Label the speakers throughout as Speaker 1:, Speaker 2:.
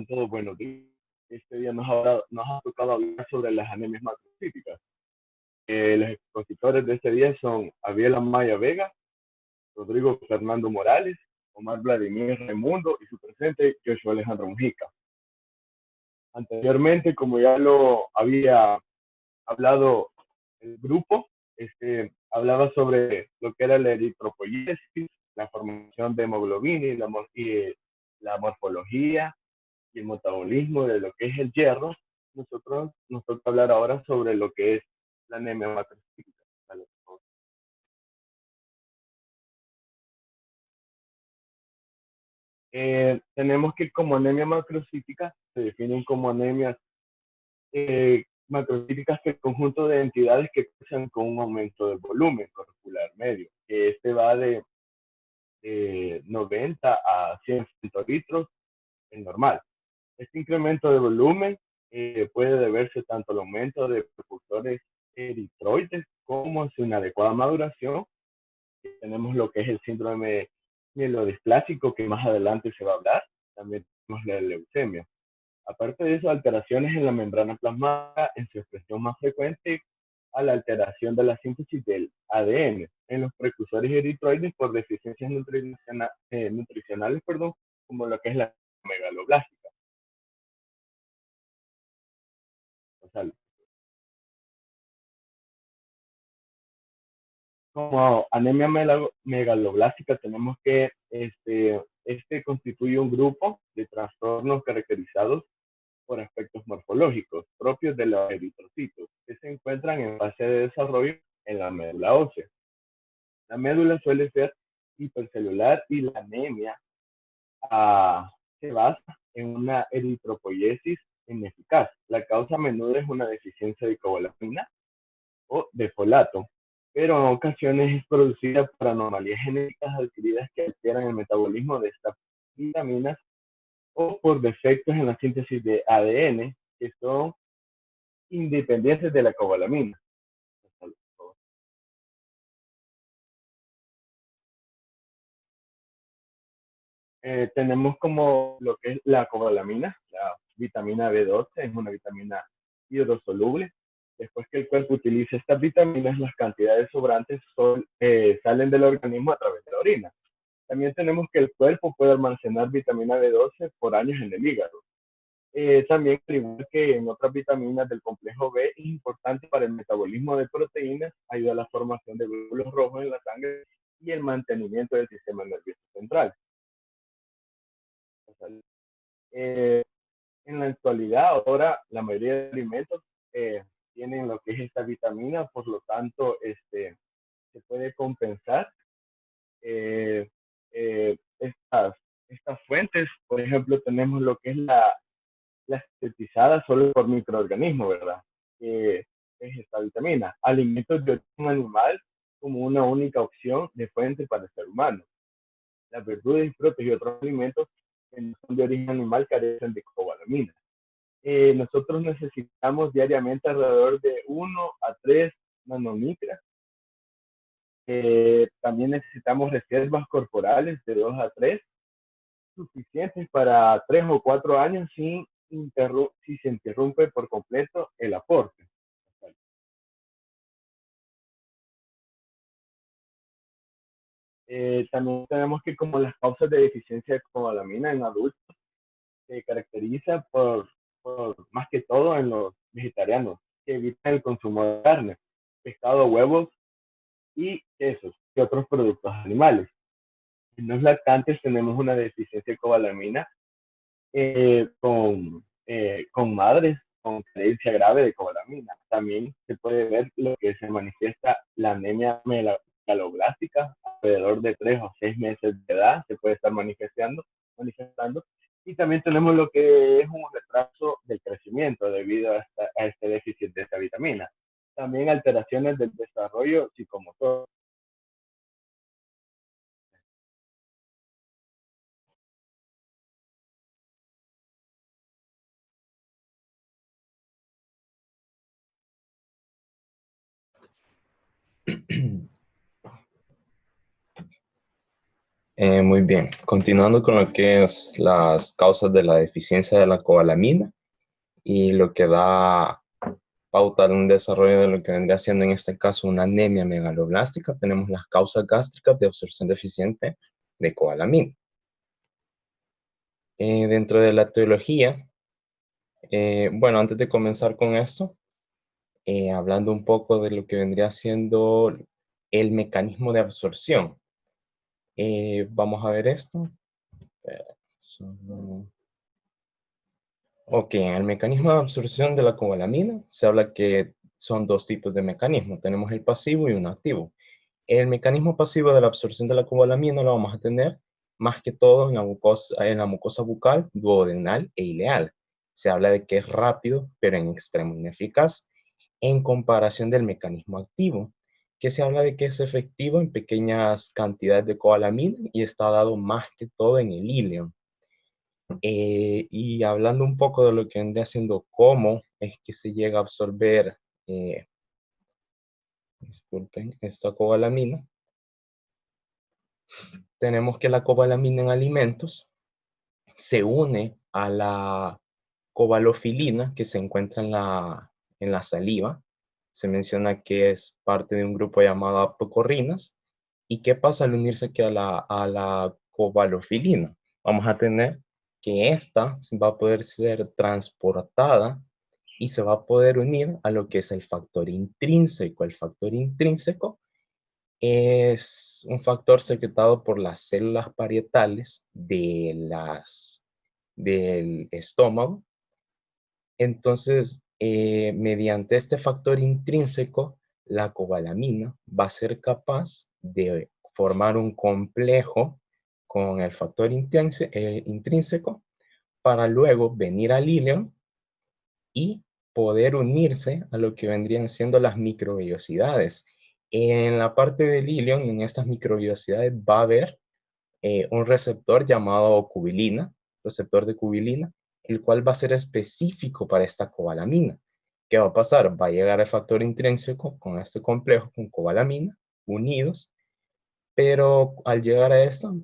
Speaker 1: Todos buenos días. Este día nos ha tocado hablar sobre las anemias macrocíticas. Los expositores de este día son Abiel Amaya Vega, Rodrigo Fernando Morales, Omar Vladimir Raimundo y su presente Joshua Alejandro Mujica. Anteriormente, como ya lo había hablado el grupo, hablaba sobre lo que era la eritropoyesis, la formación de hemoglobina y la morfología y el metabolismo de lo que es el hierro. Nosotros nos toca hablar ahora sobre lo que es la anemia macrocítica. Tenemos que como anemia macrocítica se definen como anemias macrocíticas que el conjunto de entidades que crezcan con un aumento del volumen corporal medio, que va de 90 a 100 centilitros en normal. Este incremento de volumen puede deberse tanto al aumento de precursores eritroides como a su inadecuada maduración. Tenemos lo que es el síndrome mielodisplásico, que más adelante se va a hablar. También tenemos la leucemia. Aparte de eso, alteraciones en la membrana plasmática en su expresión más frecuente a la alteración de la síntesis del ADN en los precursores eritroides por deficiencias nutricionales, como lo que es la megaloblástica. O sea, como anemia megaloblástica tenemos que constituye un grupo de trastornos caracterizados por aspectos morfológicos propios de los eritrocitos que se encuentran en fase de desarrollo en la médula ósea. La médula suele ser hipercelular y la anemia se basa en una eritropoyesis ineficaz. La causa a menudo es una deficiencia de cobalamina o de folato, pero en ocasiones es producida por anomalías genéticas adquiridas que alteran el metabolismo de estas vitaminas o por defectos en la síntesis de ADN que son independientes de la cobalamina. Tenemos como lo que es la cobalamina, la vitamina B12, es una vitamina hidrosoluble. Después que el cuerpo utiliza estas vitaminas, las cantidades sobrantes salen del organismo a través de la orina. También tenemos que el cuerpo puede almacenar vitamina B12 por años en el hígado. También, al igual que en otras vitaminas del complejo B, es importante para el metabolismo de proteínas, ayuda a la formación de glóbulos rojos en la sangre y el mantenimiento del sistema nervioso central. Eh, en la actualidad, ahora la mayoría de alimentos tienen lo que es esta vitamina, por lo tanto, se puede compensar estas fuentes. Por ejemplo, tenemos lo que es la sintetizada solo por microorganismos, ¿verdad? Es esta vitamina. Alimentos de origen animal como una única opción de fuente para el ser humano. Las verduras y frutas y otros alimentos que no son de origen animal carecen de cobalamina. Nosotros necesitamos diariamente alrededor de 1 a 3 nanomicras. También necesitamos reservas corporales de 2 a 3, suficientes para 3 o 4 años si se interrumpe por completo el aporte. También tenemos que como las causas de deficiencia de cobalamina en adultos se caracteriza por más que todo en los vegetarianos, que evitan el consumo de carne, pescado, huevos y quesos y otros productos animales. En los lactantes tenemos una deficiencia de cobalamina con madres con carencia grave de cobalamina. También se puede ver lo que se manifiesta la anemia megaloblástica alrededor de 3 o 6 meses de edad, se puede estar manifestando. Y también tenemos lo que es un retraso del crecimiento debido a este déficit de esta vitamina. También alteraciones del desarrollo psicomotor.
Speaker 2: Muy bien, continuando con lo que es las causas de la deficiencia de la cobalamina y lo que da pauta a un desarrollo de lo que vendría siendo en este caso una anemia megaloblástica, tenemos las causas gástricas de absorción deficiente de cobalamina. Dentro de la etiología, bueno, antes de comenzar con esto, hablando un poco de lo que vendría siendo el mecanismo de absorción. Vamos a ver esto. Solo- Ok, en el mecanismo de absorción de la cobalamina se habla que son dos tipos de mecanismos. Tenemos el pasivo y uno activo. El mecanismo pasivo de la absorción de la cobalamina lo vamos a tener más que todo en la mucosa bucal, duodenal e ileal. Se habla de que es rápido, pero en extremo ineficaz, en comparación del mecanismo activo, que se habla de que es efectivo en pequeñas cantidades de cobalamina y está dado más que todo en el íleo. Y hablando un poco de lo que vendría siendo cómo es que se llega a absorber, eh, disculpen, esta cobalamina, tenemos que la cobalamina en alimentos se une a la cobalofilina que se encuentra en la saliva. Se menciona que es parte de un grupo llamado apocorrinas. ¿Y qué pasa al unirse aquí a a la cobalofilina? Vamos a tener que esta va a poder ser transportada y se va a poder unir a lo que es el factor intrínseco. El factor intrínseco es un factor secretado por las células parietales del estómago. Entonces, mediante este factor intrínseco, la cobalamina va a ser capaz de formar un complejo con el factor intrínseco para luego venir al hilo y poder unirse a lo que vendrían siendo las microvellosidades. En la parte del ilion, en estas microvellosidades, va a haber un receptor llamado cubilina, receptor de cubilina, el cual va a ser específico para esta cobalamina. ¿Qué va a pasar? Va a llegar el factor intrínseco con este complejo, con cobalamina, unidos, pero al llegar a esto,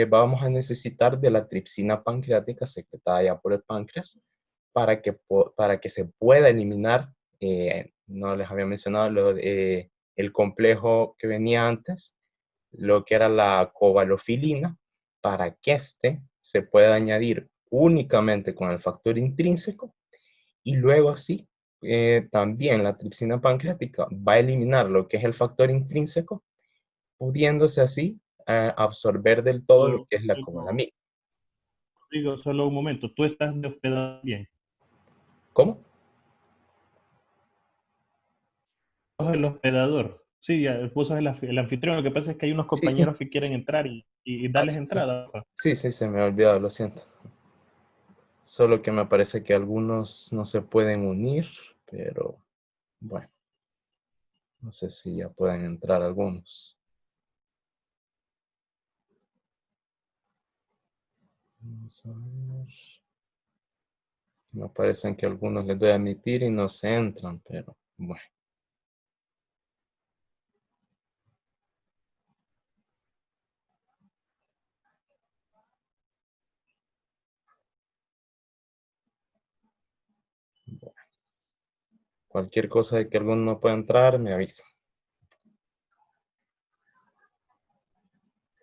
Speaker 2: vamos a necesitar de la tripsina pancreática secretada ya por el páncreas para que se pueda eliminar, no les había mencionado el complejo que venía antes, lo que era la cobalofilina, para que éste se pueda añadir únicamente con el factor intrínseco y luego así también la tripsina pancreática va a eliminar lo que es el factor intrínseco, pudiéndose así absorber del todo lo que es la cobalamina.
Speaker 3: Digo, solo un momento, tú estás de hospedado bien.
Speaker 2: ¿Cómo?
Speaker 3: Vos sos el hospedador. Sí, ya, vos sos el anfitrión. Lo que pasa es que hay unos
Speaker 2: Sí, sí.
Speaker 3: compañeros que quieren entrar y
Speaker 2: Ah,
Speaker 3: darles
Speaker 2: sí, sí.
Speaker 3: entrada.
Speaker 2: Sí, sí, se me ha olvidado, lo siento. Solo que me parece que algunos no se pueden unir, pero bueno, no sé si ya pueden entrar algunos. Vamos a ver. Me parecen que algunos les doy a admitir y no se entran, pero bueno. Cualquier cosa de que alguno no pueda entrar, me avisa.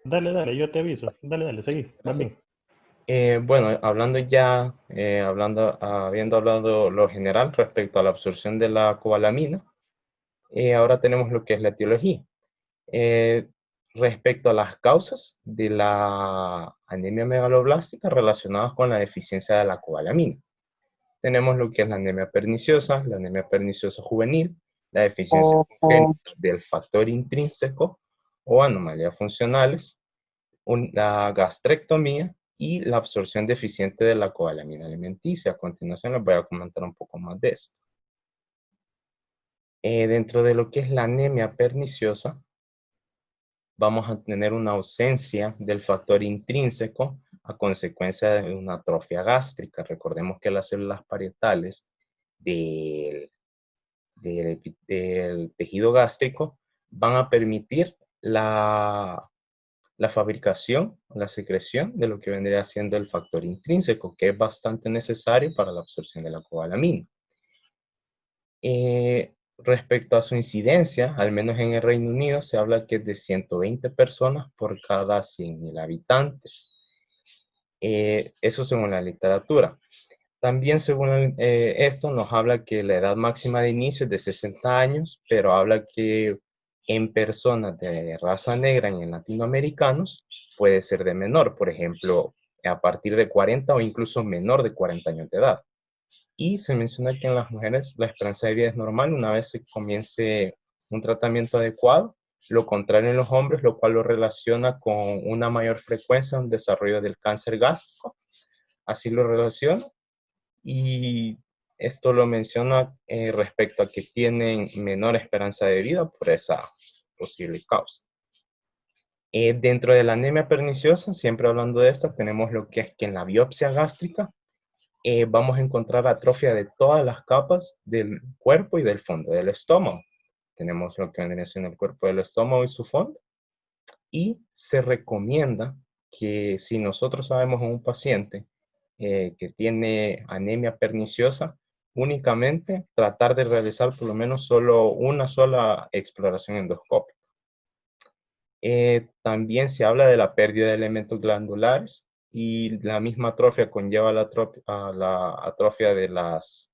Speaker 3: Dale, dale, yo te aviso. Dale, dale, seguí. Va
Speaker 2: Así.
Speaker 3: bien.
Speaker 2: Bueno, hablando ya, habiendo hablado lo general respecto a la absorción de la cobalamina, ahora tenemos lo que es la etiología. Eh, Respecto a las causas de la anemia megaloblástica relacionadas con la deficiencia de la cobalamina. Tenemos lo que es la anemia perniciosa juvenil, la deficiencia congénita del factor intrínseco o anomalías funcionales, la gastrectomía y la absorción deficiente de la cobalamina alimenticia. A continuación les voy a comentar un poco más de esto. Dentro de lo que es la anemia perniciosa, vamos a tener una ausencia del factor intrínseco a consecuencia de una atrofia gástrica. Recordemos que las células parietales del, del tejido gástrico van a permitir la fabricación, la secreción de lo que vendría siendo el factor intrínseco, que es bastante necesario para la absorción de la cobalamina. Respecto a su incidencia, al menos en el Reino Unido, se habla que es de 120 personas por cada 100.000 habitantes. Eso según la literatura. También según esto nos habla que la edad máxima de inicio es de 60 años, pero habla que en personas de raza negra y en latinoamericanos puede ser de menor, por ejemplo, a partir de 40 o incluso menor de 40 años de edad. Y se menciona que en las mujeres la esperanza de vida es normal una vez se comience un tratamiento adecuado, lo contrario en los hombres, lo cual lo relaciona con una mayor frecuencia en el desarrollo del cáncer gástrico. Así lo relaciona. Y esto lo menciona respecto a que tienen menor esperanza de vida por esa posible causa. Dentro de la anemia perniciosa, siempre hablando de esta, tenemos lo que es que en la biopsia gástrica vamos a encontrar atrofia de todas las capas del cuerpo y del fondo del estómago. Tenemos lo que vendría siendo el cuerpo del estómago y su fondo. Y se recomienda que si nosotros sabemos en un paciente que tiene anemia perniciosa, únicamente tratar de realizar por lo menos solo una sola exploración endoscópica. También se habla de la pérdida de elementos glandulares y la misma atrofia conlleva la atrofia de las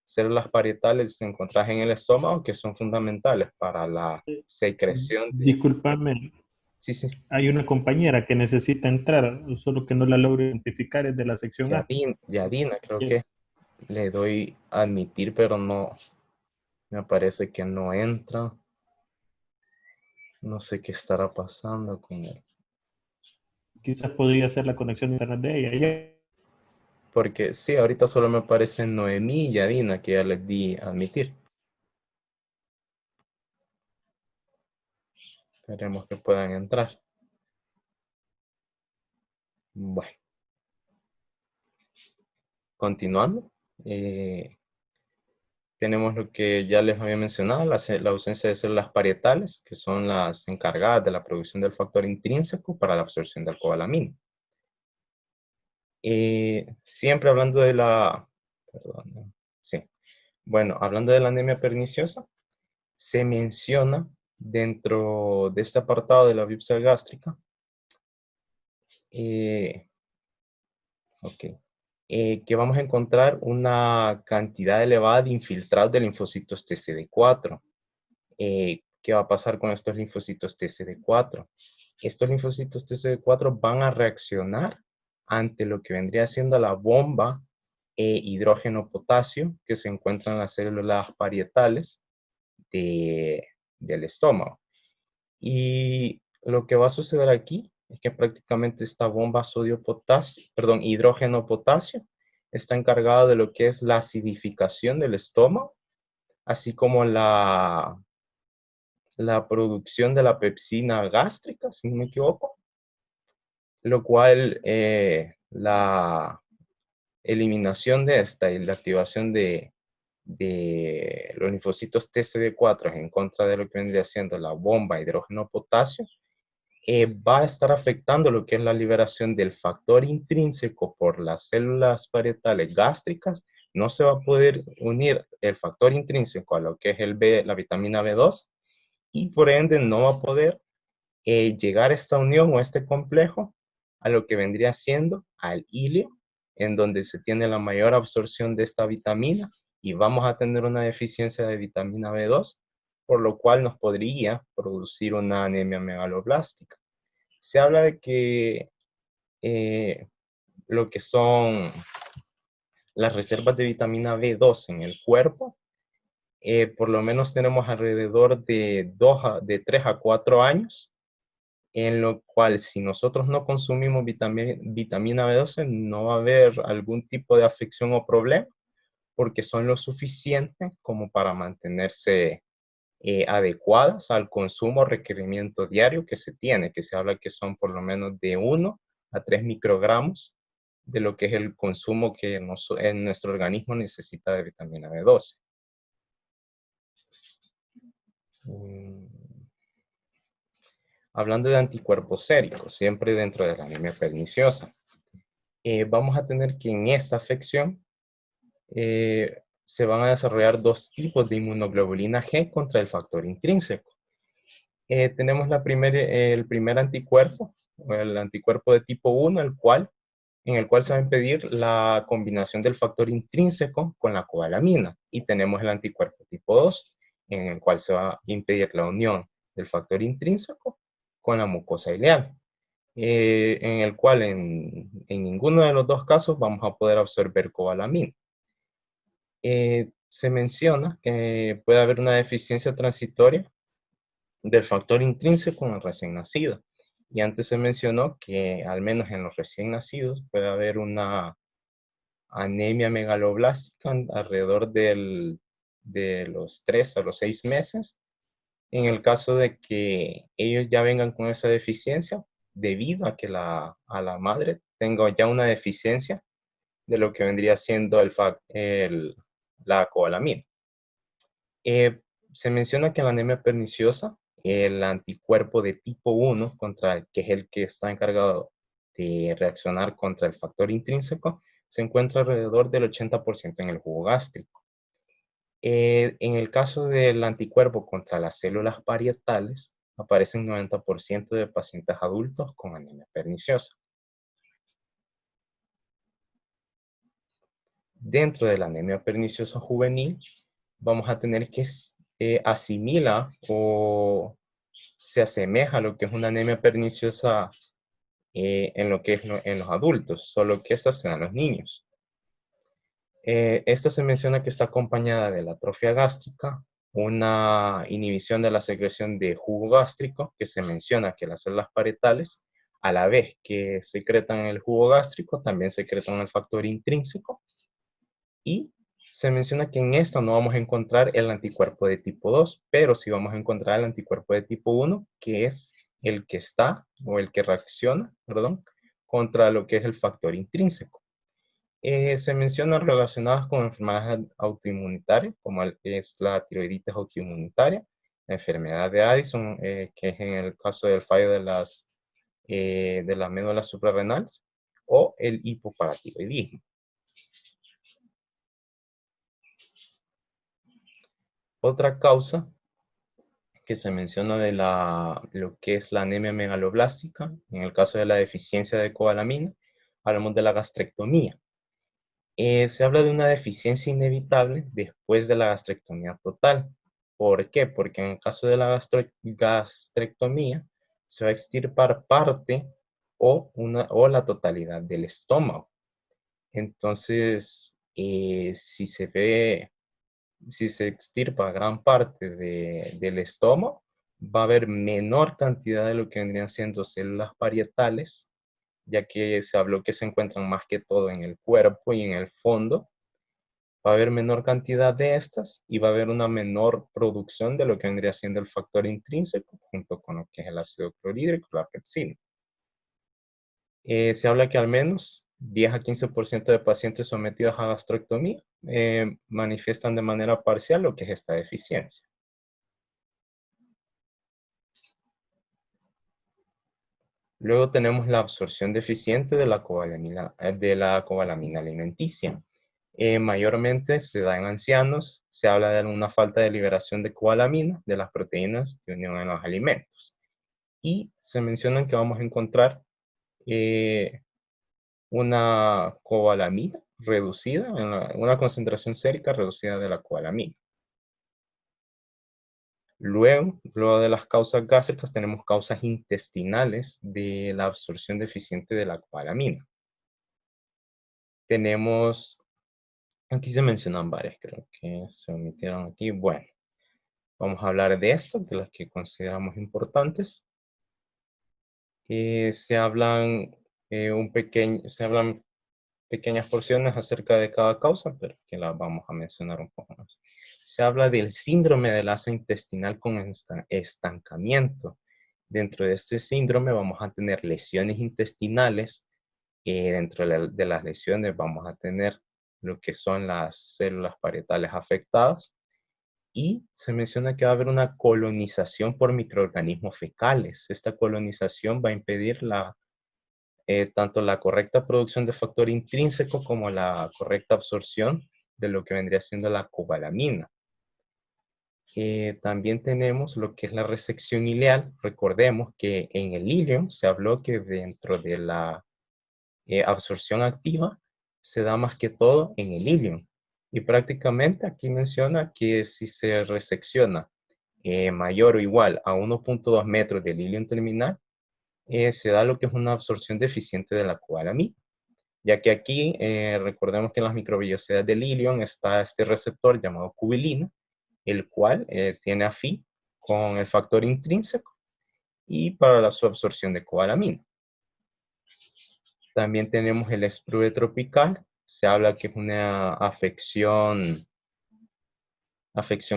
Speaker 2: células parietales encontradas en el estómago, que son fundamentales para la secreción de...
Speaker 3: Discúlpame,
Speaker 2: Sí, sí.
Speaker 3: hay una compañera que necesita entrar, solo que no la logro identificar, es de la sección A.
Speaker 2: Yadina, creo que le doy a admitir, pero no, me parece que no entra. No sé qué estará pasando con él.
Speaker 3: Quizás podría ser la conexión de internet de ella.
Speaker 2: Porque sí, ahorita solo me aparecen Noemí y Yadina, que ya les di a admitir. Esperemos que puedan entrar. Bueno. Continuando. Tenemos lo que ya les había mencionado, la ausencia de células parietales, que son las encargadas de la producción del factor intrínseco para la absorción del cobalamina. Siempre hablando de la... Perdón, sí. Bueno, hablando de la anemia perniciosa, se menciona dentro de este apartado de la biopsia gástrica que vamos a encontrar una cantidad elevada de infiltrados de linfocitos TCD4. ¿Qué va a pasar con estos linfocitos TCD4? Estos linfocitos TCD4 van a reaccionar ante lo que vendría siendo la bomba hidrógeno-potasio que se encuentra en las células parietales del estómago. Y lo que va a suceder aquí es que prácticamente esta bomba hidrógeno-potasio está encargada de lo que es la acidificación del estómago, así como la producción de la pepsina gástrica, si no me equivoco, lo cual la eliminación de esta y la activación de los linfocitos TCD4 en contra de lo que vendría siendo la bomba hidrógeno-potasio, va a estar afectando lo que es la liberación del factor intrínseco por las células parietales gástricas. No se va a poder unir el factor intrínseco a lo que es la vitamina B2 y por ende no va a poder llegar a esta unión o a este complejo a lo que vendría siendo al hilo, en donde se tiene la mayor absorción de esta vitamina y vamos a tener una deficiencia de vitamina B2, por lo cual nos podría producir una anemia megaloblástica. Se habla de que lo que son las reservas de vitamina B2 en el cuerpo, por lo menos tenemos alrededor de 3 a 4 años, en lo cual si nosotros no consumimos vitamina B12 no va a haber algún tipo de afección o problema, porque son lo suficiente como para mantenerse adecuadas al consumo o requerimiento diario que se tiene, que se habla que son por lo menos de 1 a 3 microgramos de lo que es el consumo que en nuestro organismo necesita de vitamina B12. Hablando de anticuerpos séricos, siempre dentro de la anemia perniciosa, vamos a tener que en esta afección se van a desarrollar dos tipos de inmunoglobulina G contra el factor intrínseco. Tenemos el primer anticuerpo, el anticuerpo de tipo 1, en el cual se va a impedir la combinación del factor intrínseco con la cobalamina. Y tenemos el anticuerpo tipo 2, en el cual se va a impedir la unión del factor intrínseco con la mucosa ileal. En el cual en ninguno de los dos casos vamos a poder absorber cobalamina. Se menciona que puede haber una deficiencia transitoria del factor intrínseco en el recién nacido. Y antes se mencionó que al menos en los recién nacidos puede haber una anemia megaloblástica alrededor de los 3 a los 6 meses. En el caso de que ellos ya vengan con esa deficiencia, debido a que a la madre tenga ya una deficiencia de lo que vendría siendo la cobalamina. Se menciona que la anemia perniciosa, el anticuerpo de tipo 1, que es el que está encargado de reaccionar contra el factor intrínseco, se encuentra alrededor del 80% en el jugo gástrico. En el caso del anticuerpo contra las células parietales, aparece en 90% de pacientes adultos con anemia perniciosa. Dentro de la anemia perniciosa juvenil, vamos a tener que asimila o se asemeja a lo que es una anemia perniciosa en lo que es en los adultos, solo que esta se da en los niños. Esta se menciona que está acompañada de la atrofia gástrica, una inhibición de la secreción de jugo gástrico, que se menciona que las células parietales, a la vez que secretan el jugo gástrico, también secretan el factor intrínseco, y se menciona que en esta no vamos a encontrar el anticuerpo de tipo 2, pero sí vamos a encontrar el anticuerpo de tipo 1, que es el que reacciona, perdón, contra lo que es el factor intrínseco. Se mencionan relacionadas con enfermedades autoinmunitarias, como es la tiroiditis autoinmunitaria, la enfermedad de Addison, que es en el caso del fallo de las médulas suprarrenales, o el hipoparatiroidismo. Otra causa que se menciona de lo que es la anemia megaloblástica, en el caso de la deficiencia de cobalamina, hablamos de la gastrectomía. Se habla de una deficiencia inevitable después de la gastrectomía total. ¿Por qué? Porque en el caso de la gastrectomía se va a extirpar parte o la totalidad del estómago. Entonces, si se extirpa gran parte del estómago, va a haber menor cantidad de lo que vendrían siendo células parietales, ya que se habló que se encuentran más que todo en el cuerpo y en el fondo. Va a haber menor cantidad de estas y va a haber una menor producción de lo que vendría siendo el factor intrínseco junto con lo que es el ácido clorhídrico, la pepsina. Se habla que al menos 10 a 15% de pacientes sometidos a gastrectomía manifiestan de manera parcial lo que es esta deficiencia. Luego tenemos la absorción deficiente de la cobalamina alimenticia. Mayormente se da en ancianos, se habla de una falta de liberación de cobalamina de las proteínas de unión en los alimentos. Y se mencionan que vamos a encontrar una cobalamina reducida, una concentración sérica reducida de la cobalamina. Luego de las causas gástricas tenemos causas intestinales de la absorción deficiente de la cobalamina. Aquí se mencionan varias, creo que se omitieron aquí. Bueno, vamos a hablar de estas, de las que consideramos importantes. Se hablan pequeñas porciones acerca de cada causa, pero que las vamos a mencionar un poco más. Se habla del síndrome del asa intestinal con estancamiento. Dentro de este síndrome vamos a tener lesiones intestinales. Dentro de las lesiones vamos a tener lo que son las células parietales afectadas. Y se menciona que va a haber una colonización por microorganismos fecales. Esta colonización va a impedir tanto la correcta producción de factor intrínseco como la correcta absorción de lo que vendría siendo la cobalamina. También tenemos lo que es la resección ileal. Recordemos que en el ilium se habló que dentro de la absorción activa se da más que todo en el ilium. Y prácticamente aquí menciona que si se resecciona mayor o igual a 1.2 metros del ilium terminal, se da lo que es una absorción deficiente de la cobalamina. Ya que aquí recordemos que en las microvellosidades del ilium está este receptor llamado cubilina, el cual tiene afín con el factor intrínseco y para su absorción de cobalamina. También tenemos el sprue tropical. Se habla que es una afección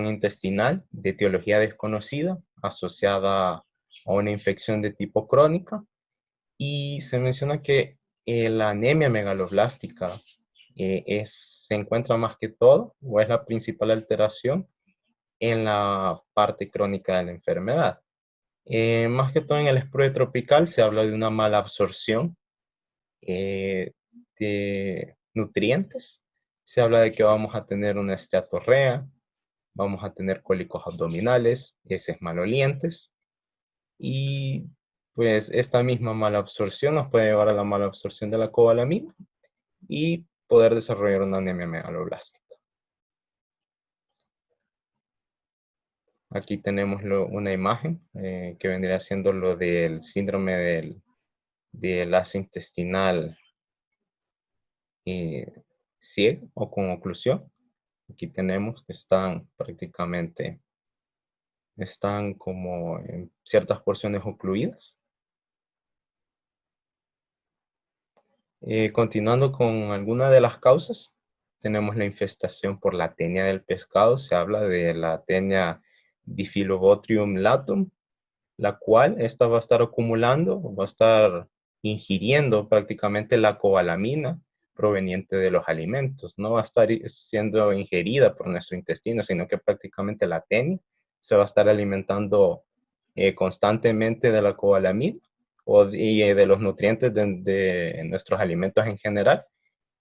Speaker 2: intestinal de etiología desconocida asociada a una infección de tipo crónica. Y se menciona que la anemia megaloblástica se encuentra más que todo, o es la principal alteración en la parte crónica de la enfermedad. Más que todo en el sprue tropical se habla de una mala absorción de nutrientes. Se habla de que vamos a tener una esteatorrea, vamos a tener cólicos abdominales, heces malolientes, y pues esta misma mala absorción nos puede llevar a la mala absorción de la cobalamina y poder desarrollar una anemia megaloblástica. Aquí tenemos una imagen que vendría siendo lo del síndrome del asa intestinal ciego o con oclusión. Aquí tenemos que están como en ciertas porciones ocluidas. Continuando con alguna de las causas, tenemos la infestación por la tenia del pescado. Se habla de la tenia Diphyllobotrium latum, la cual esta va a estar acumulando, va a estar ingiriendo prácticamente la cobalamina proveniente de los alimentos. No va a estar siendo ingerida por nuestro intestino, sino que prácticamente la tenia se va a estar alimentando constantemente de la cobalamina y de los nutrientes de nuestros alimentos en general,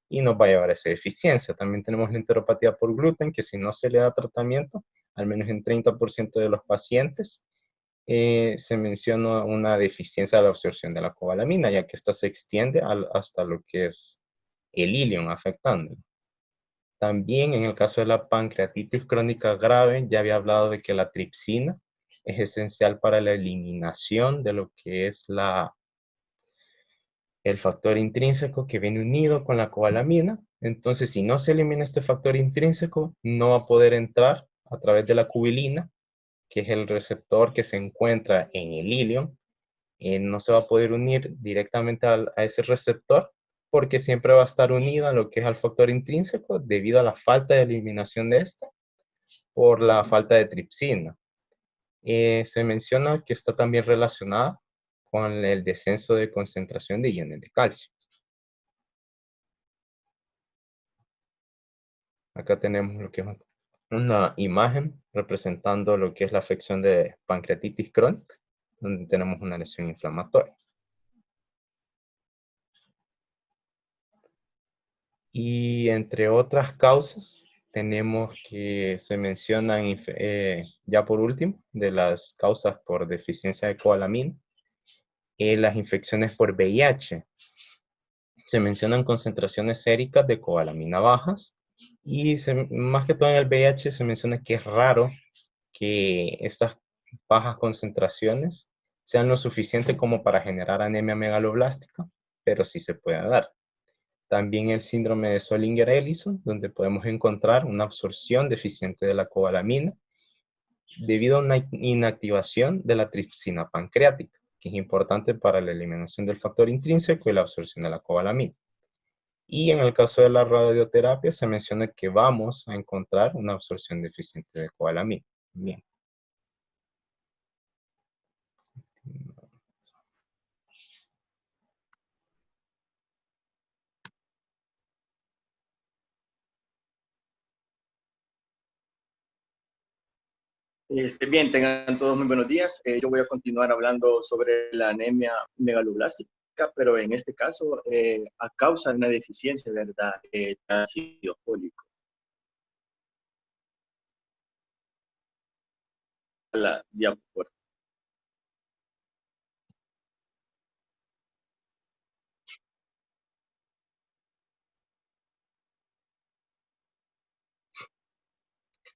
Speaker 2: y nos va a llevar a esa deficiencia. También tenemos la enteropatía por gluten, que si no se le da tratamiento, al menos en 30% de los pacientes, se menciona una deficiencia de la absorción de la cobalamina, ya que esta se extiende hasta lo que es el ilium, afectando. También en el caso de la pancreatitis crónica grave, ya había hablado de que la tripsina es esencial para la eliminación de lo que es el factor intrínseco que viene unido con la cobalamina. Entonces, si no se elimina este factor intrínseco, no va a poder entrar a través de la cubilina, que es el receptor que se encuentra en el ilium. No se va a poder unir directamente a ese receptor, porque siempre va a estar unido a lo que es al factor intrínseco debido a la falta de eliminación de este por la falta de tripsina. Se menciona que está también relacionada con el descenso de concentración de iones de calcio. Acá tenemos lo que es una imagen representando lo que es la afección de pancreatitis crónica, donde tenemos una lesión inflamatoria. Y entre otras causas, tenemos que se mencionan, ya por último, de las causas por deficiencia de cobalamina, las infecciones por VIH. Se mencionan concentraciones séricas de cobalamina bajas, y más que todo en el VIH se menciona que es raro que estas bajas concentraciones sean lo suficiente como para generar anemia megaloblástica, pero sí se puede dar. También el síndrome de Zollinger-Ellison, donde podemos encontrar una absorción deficiente de la cobalamina debido a una inactivación de la tripsina pancreática, que es importante para la eliminación del factor intrínseco y la absorción de la cobalamina. Y en el caso de la radioterapia se menciona que vamos a encontrar una absorción deficiente de cobalamina. Bien.
Speaker 4: Bien, tengan todos muy buenos días. Yo voy a continuar hablando sobre la anemia megaloblástica, pero en este caso a causa de una deficiencia, ¿verdad?, de ácido fólico. La diapositiva.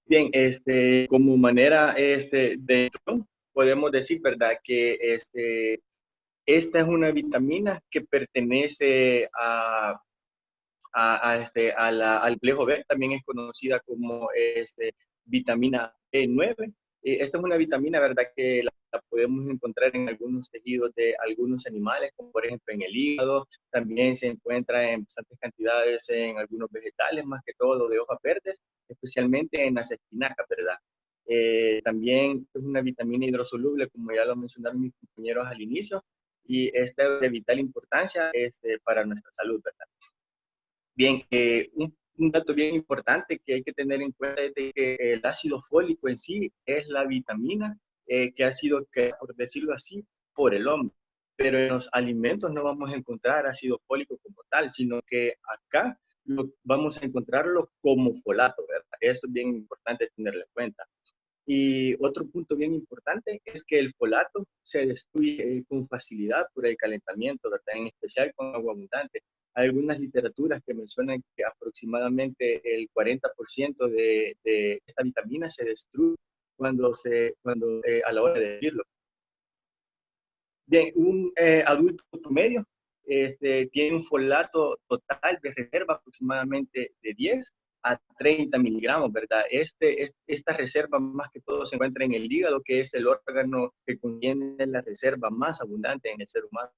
Speaker 4: Bien, como manera podemos decir, ¿verdad?, que esta es una vitamina que pertenece al complejo B, también es conocida como vitamina B9. Esta es una vitamina, ¿verdad?, que la podemos encontrar en algunos tejidos de algunos animales, como por ejemplo en el hígado. También se encuentra en bastantes cantidades en algunos vegetales, más que todo de hojas verdes, especialmente en las espinacas, ¿verdad? También es una vitamina hidrosoluble, como ya lo mencionaron mis compañeros al inicio, y esta es de vital importancia para nuestra salud, ¿verdad? Bien, un dato bien importante que hay que tener en cuenta es de que el ácido fólico en sí es la vitamina que ha sido creada, por decirlo así, por el hombre. Pero en los alimentos no vamos a encontrar ácido fólico como tal, sino que acá vamos a encontrarlo como folato, ¿verdad? Esto es bien importante tenerlo en cuenta. Y otro punto bien importante es que el folato se destruye con facilidad por el calentamiento, ¿verdad? En especial con agua abundante. Hay algunas literaturas que mencionan que aproximadamente el 40% de esta vitamina se destruye a la hora de hervirlo. Bien, un adulto promedio tiene un folato total de reserva aproximadamente de 10 a 30 miligramos, ¿verdad? Esta reserva más que todo se encuentra en el hígado, que es el órgano que contiene la reserva más abundante en el ser humano.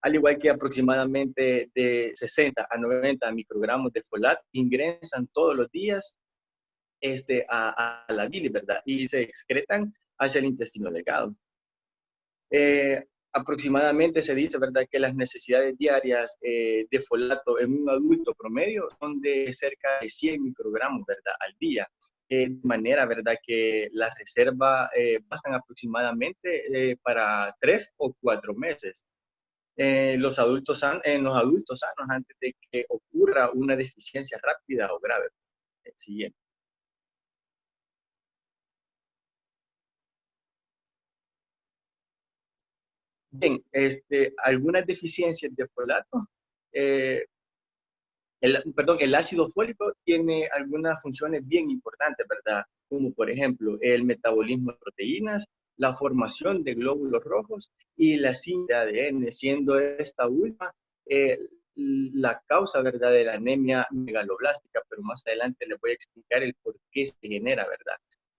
Speaker 4: Al igual que aproximadamente de 60 a 90 microgramos de folato ingresan todos los días a la bilis, ¿verdad? Y se excretan hacia el intestino delgado. Aproximadamente se dice, ¿verdad?, que las necesidades diarias de folato en un adulto promedio son de cerca de 100 microgramos, ¿verdad?, al día. De manera, ¿verdad?, que las reservas bastan aproximadamente para 3 o 4 meses. En los adultos sanos, antes de que ocurra una deficiencia rápida o grave. Siguiente. Bien, algunas deficiencias de folato, el ácido fólico tiene algunas funciones bien importantes, ¿verdad? Como por ejemplo el metabolismo de proteínas, la formación de glóbulos rojos y la síntesis de ADN, siendo esta última la causa, ¿verdad?, de la anemia megaloblástica, pero más adelante les voy a explicar el por qué se genera, ¿verdad?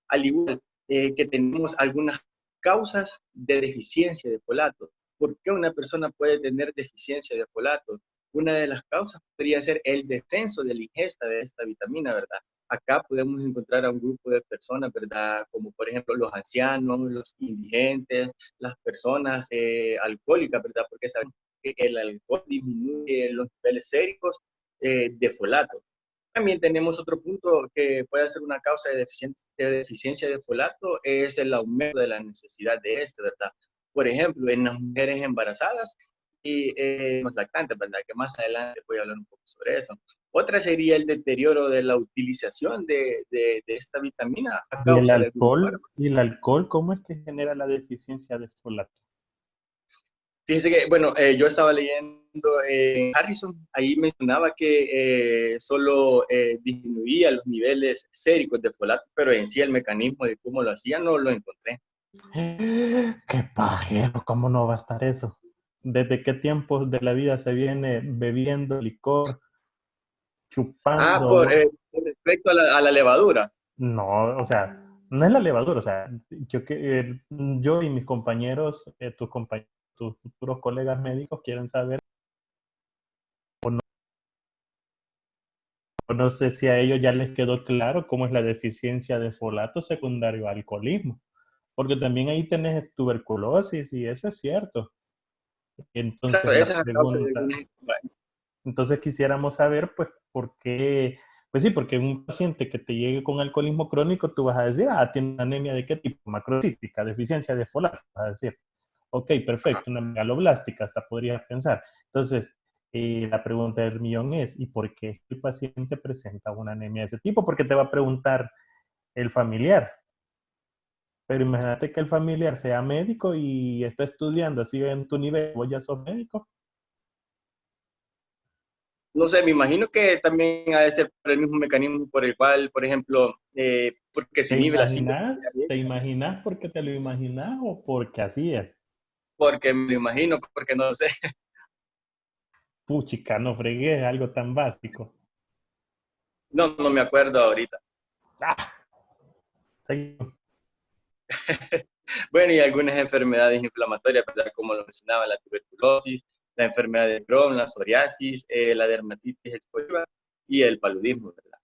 Speaker 4: Al igual que tenemos algunas causas de deficiencia de folato. ¿Por qué una persona puede tener deficiencia de folato? Una de las causas podría ser el descenso de la ingesta de esta vitamina, ¿verdad? Acá podemos encontrar a un grupo de personas, ¿verdad? Como por ejemplo los ancianos, los indigentes, las personas alcohólicas, ¿verdad? Porque saben que el alcohol disminuye los niveles séricos de folato. También tenemos otro punto que puede ser una causa de deficiencia de folato, es el aumento de la necesidad de ¿verdad? Por ejemplo, en las mujeres embarazadas y los lactantes, ¿verdad? Que más adelante voy a hablar un poco sobre eso. Otra sería el deterioro de la utilización de esta vitamina a causa de algunos fármacos.
Speaker 3: ¿Y el alcohol cómo es que genera la deficiencia de folato?
Speaker 4: Fíjese que, bueno, yo estaba leyendo en Harrison, ahí mencionaba que solo disminuía los niveles séricos de folato, pero en sí el mecanismo de cómo lo hacía no lo encontré.
Speaker 3: ¡Qué pajero! ¿Cómo no va a estar eso? ¿Desde qué tiempos de la vida se viene bebiendo licor, chupando?
Speaker 4: Con respecto a la levadura.
Speaker 3: No, o sea, no es la levadura, o sea, yo y mis compañeros, tus futuros colegas médicos quieren saber, o no sé si a ellos ya les quedó claro cómo es la deficiencia de folato secundario al alcoholismo, porque también ahí tenés tuberculosis y eso es cierto. Entonces,
Speaker 4: Exacto, esa es la causa de
Speaker 3: pregunta,
Speaker 4: algunos.
Speaker 3: entonces quisiéramos saber, pues, ¿por qué Pues sí, porque un paciente que te llegue con alcoholismo crónico, tú vas a decir, ah, tiene anemia de qué tipo, macrocítica, deficiencia de folato, vas a decir. Ok, perfecto, una megaloblástica, hasta podrías pensar. Entonces, la pregunta del millón es, ¿y por qué el paciente presenta una anemia de ese tipo? Porque te va a preguntar el familiar. Pero imagínate que el familiar sea médico y está estudiando así en tu nivel, vos ya sos médico.
Speaker 4: No sé, me imagino que también ha de ser por el mismo mecanismo por el cual, por ejemplo, porque se
Speaker 3: ¿Te
Speaker 4: inhibe la síntesis
Speaker 3: imaginas?
Speaker 4: de
Speaker 3: ¿Te
Speaker 4: dieta,
Speaker 3: imaginas porque te lo imaginas o porque así es?
Speaker 4: porque me lo imagino, porque no lo sé.
Speaker 3: Puchica, no fregué, algo tan básico.
Speaker 4: No, no me acuerdo ahorita.
Speaker 3: Ah, seguimos.
Speaker 4: Bueno, y algunas enfermedades inflamatorias, ¿verdad? Como lo mencionaba, la tuberculosis, la enfermedad de Crohn, la psoriasis, la dermatitis expositiva y el paludismo, ¿verdad?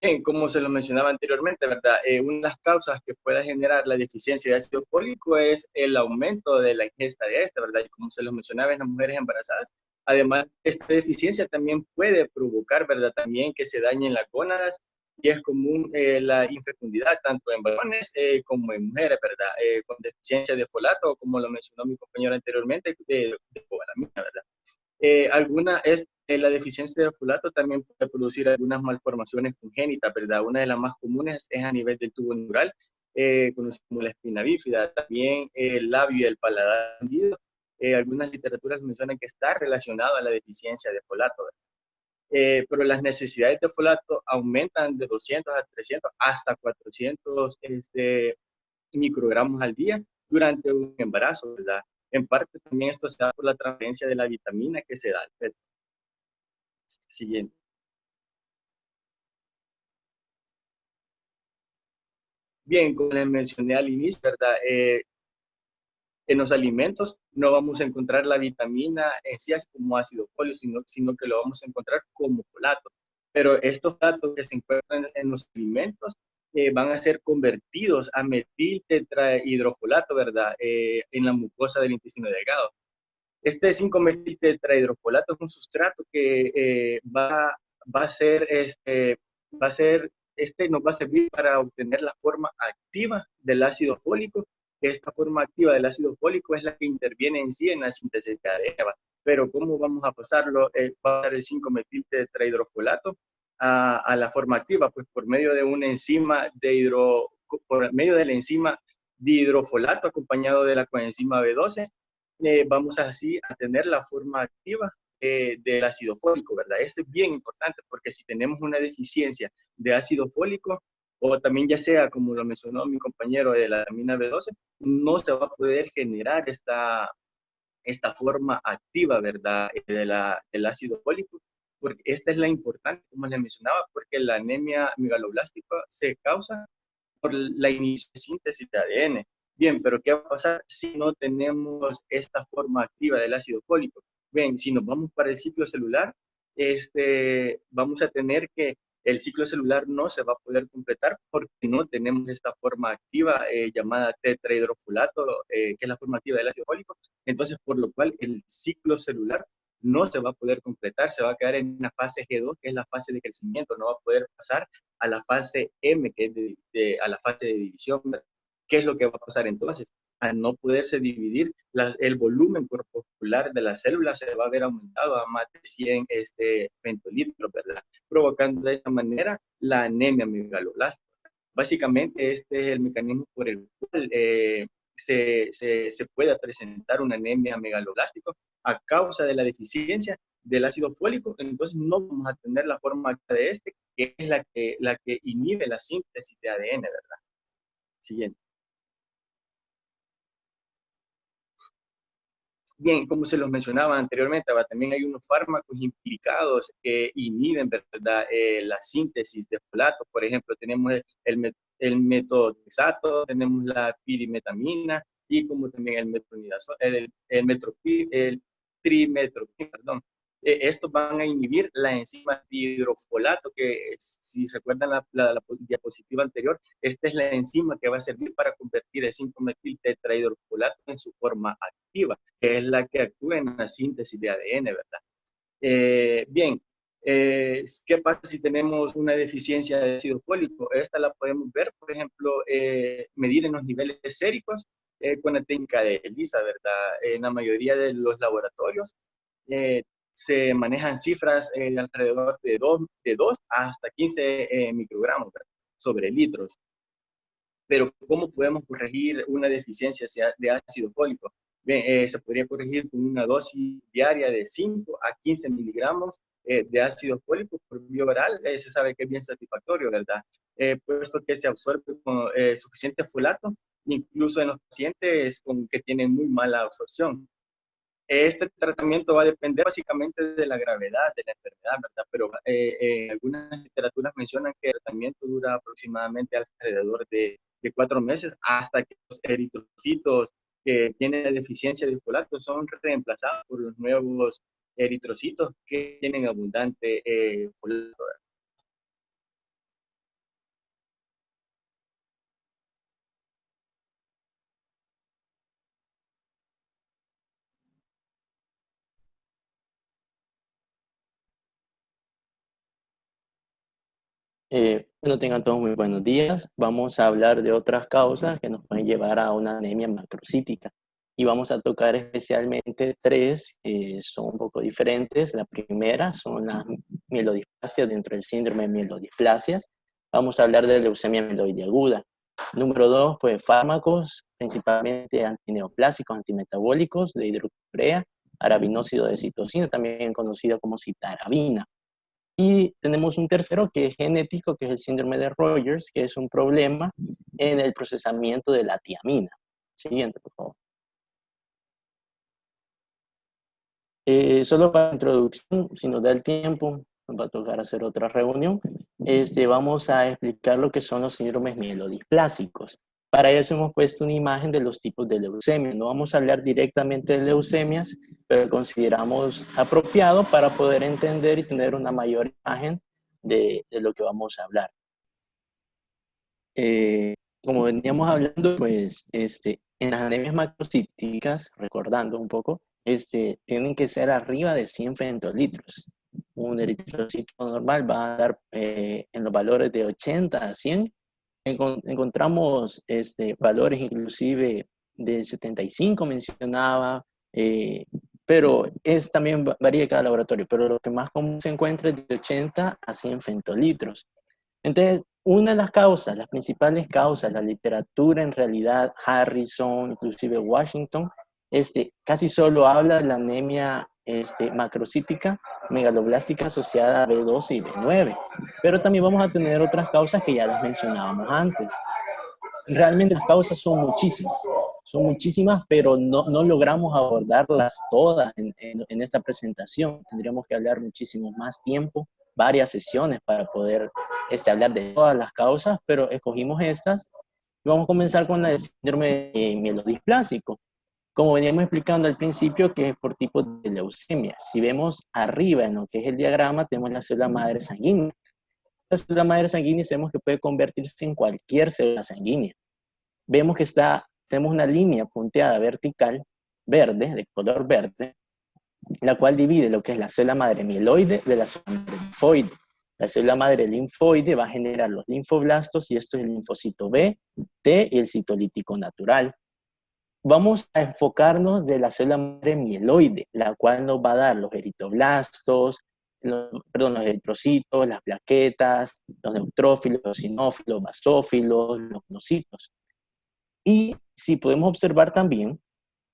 Speaker 4: Bien, como se lo mencionaba anteriormente, ¿verdad? Una de las causas que puede generar la deficiencia de ácido fólico es el aumento de la ingesta de este, ¿verdad? Y como se lo mencionaba en las mujeres embarazadas, además, esta deficiencia también puede provocar, ¿verdad? También que se dañen las gónadas y es común la infecundidad tanto en varones como en mujeres, ¿verdad? Con deficiencia de folato, como lo mencionó mi compañero anteriormente, de cobalamina, ¿verdad? La deficiencia de folato también puede producir algunas malformaciones congénitas, ¿verdad? Una de las más comunes es a nivel del tubo neural, conocido como la espina bífida, también el labio y el paladar hundido. Algunas literaturas mencionan que está relacionado a la deficiencia de folato, ¿verdad? Pero las necesidades de folato aumentan de 200 a 300 hasta 400 microgramos al día durante un embarazo, ¿verdad? En parte también esto se da por la transferencia de la vitamina que se da al feto. Siguiente. Bien, como les mencioné al inicio, ¿verdad? En los alimentos no vamos a encontrar la vitamina en sí así como ácido folio, sino que lo vamos a encontrar como folato. Pero estos folatos que se encuentran en los alimentos van a ser convertidos a metil tetrahidrofolato, ¿verdad? En la mucosa del intestino delgado. Este 5-metil tetrahidrofolato es un sustrato que va a ser, nos va a servir para obtener la forma activa del ácido fólico. Esta forma activa del ácido fólico es la que interviene en sí en la síntesis de ADN. Pero ¿cómo vamos a pasarlo? Va a dar el 5-metil tetrahidrofolato a la forma activa, pues por medio de una enzima por medio de la enzima dihidrofolato acompañado de la coenzima B12 vamos así a tener la forma activa del ácido fólico, ¿verdad? Esto es bien importante porque si tenemos una deficiencia de ácido fólico, o también ya sea, como lo mencionó mi compañero, de la vitamina B12, no se va a poder generar esta forma activa, ¿verdad? Del ácido fólico, porque esta es la importante, como les mencionaba, porque la anemia megaloblástica se causa por la inicio de síntesis de ADN. Bien, pero ¿qué va a pasar si no tenemos esta forma activa del ácido fólico? Bien, si nos vamos para el ciclo celular, vamos a tener que el ciclo celular no se va a poder completar porque no tenemos esta forma activa llamada tetrahidrofolato, que es la forma activa del ácido fólico. Entonces, por lo cual el ciclo celular no se va a poder completar, se va a quedar en una fase G2, que es la fase de crecimiento, no va a poder pasar a la fase M, que es a la fase de división. ¿Qué es lo que va a pasar entonces? Al no poderse dividir, el volumen corporal de las células se va a ver aumentado a más de 100 pentolitros, ¿verdad? Provocando de esta manera la anemia megaloblástica. Básicamente, este es el mecanismo por el cual se puede presentar una anemia megaloblástica a causa de la deficiencia del ácido fólico. Entonces no vamos a tener la forma de este, que es la que inhibe la síntesis de ADN, ¿verdad? Siguiente. Bien, como se los mencionaba anteriormente, también hay unos fármacos implicados que inhiben, ¿verdad? La síntesis de folatos. Por ejemplo, tenemos el metotrexato, tenemos la pirimetamina y como también el metronidazol, el trimetropin, perdón. estos van a inhibir la enzima dihidrofolato, que si recuerdan la diapositiva anterior, esta es la enzima que va a servir para convertir el 5-metil tetrahidrofolato en su forma activa, que es la que actúa en la síntesis de ADN, ¿verdad? Bien, ¿qué pasa si tenemos una deficiencia de ácido fólico? Esta la podemos ver, por ejemplo, medir en los niveles séricos con la técnica de ELISA, ¿verdad? En la mayoría de los laboratorios se manejan cifras alrededor de 2 hasta 15 microgramos, ¿verdad? Sobre litros. Pero ¿cómo podemos corregir una deficiencia de ácido fólico? Bien, se podría corregir con una dosis diaria de 5 a 15 miligramos de ácido fólico por vía oral. Se sabe que es bien satisfactorio, ¿verdad? Puesto que se absorbe con suficiente folato, incluso en los pacientes que tienen muy mala absorción. Este tratamiento va a depender básicamente de la gravedad de la enfermedad, ¿verdad? Pero algunas literaturas mencionan que el tratamiento dura aproximadamente alrededor de 4 meses hasta que los eritrocitos que tienen deficiencia de folato son reemplazados por los nuevos eritrocitos que tienen abundante folato.
Speaker 5: Bueno, tengan todos muy buenos días. Vamos a hablar de otras causas que nos pueden llevar a una anemia macrocítica. Y vamos a tocar especialmente tres que son un poco diferentes. La primera son las mielodisplasias dentro del síndrome de mielodisplasias. Vamos a hablar de leucemia mieloide aguda. Número 2, pues fármacos, principalmente antineoplásicos, antimetabólicos de hidroxurea, arabinósido de citosina, también conocido como citarabina. Y tenemos un tercero que es genético, que es el síndrome de Rogers, que es un problema en el procesamiento de la tiamina. Siguiente, por favor. Solo para introducción, si nos da el tiempo, nos va a tocar hacer otra reunión. Vamos a explicar lo que son los síndromes mielodisplásicos. Para eso hemos puesto una imagen de los tipos de leucemia. No vamos a hablar directamente de leucemias, pero consideramos apropiado para poder entender y tener una mayor imagen de lo que vamos a hablar. Como veníamos hablando, pues en las anemias macrocíticas, recordando un poco, tienen que ser arriba de 100 femtolitros. Un eritrocito normal va a dar en los valores de 80 a 100. Encontramos valores inclusive de 75 mencionaba, pero también varía cada laboratorio, pero lo que más común se encuentra es de 80 a 100 femtolitros. Entonces, una de las causas, las principales causas, la literatura en realidad, Harrison, inclusive Washington, casi solo habla de la anemia macrocítica megaloblástica asociada a B12 y B9, pero también vamos a tener otras causas que ya las mencionábamos antes. Realmente las causas son muchísimas, pero no logramos abordarlas todas en esta presentación. Tendríamos que hablar muchísimo más tiempo, varias sesiones para poder hablar de todas las causas, pero escogimos estas. Y vamos a comenzar con la de síndrome mielodisplásico. Como veníamos explicando al principio, que es por tipo de leucemia. Si vemos arriba en lo que es el diagrama, tenemos la célula madre sanguínea. La célula madre sanguínea sabemos que puede convertirse en cualquier célula sanguínea. Vemos que tenemos una línea punteada vertical, verde, de color verde, la cual divide lo que es la célula madre mieloide de la célula madre linfoide. La célula madre linfoide va a generar los linfoblastos y esto es el linfocito B, T y el citolítico natural. Vamos a enfocarnos de la célula madre mieloide, la cual nos va a dar los eritoblastos, los eritrocitos, las plaquetas, los neutrófilos, los sinófilos, basófilos, los monocitos. Y si podemos observar también,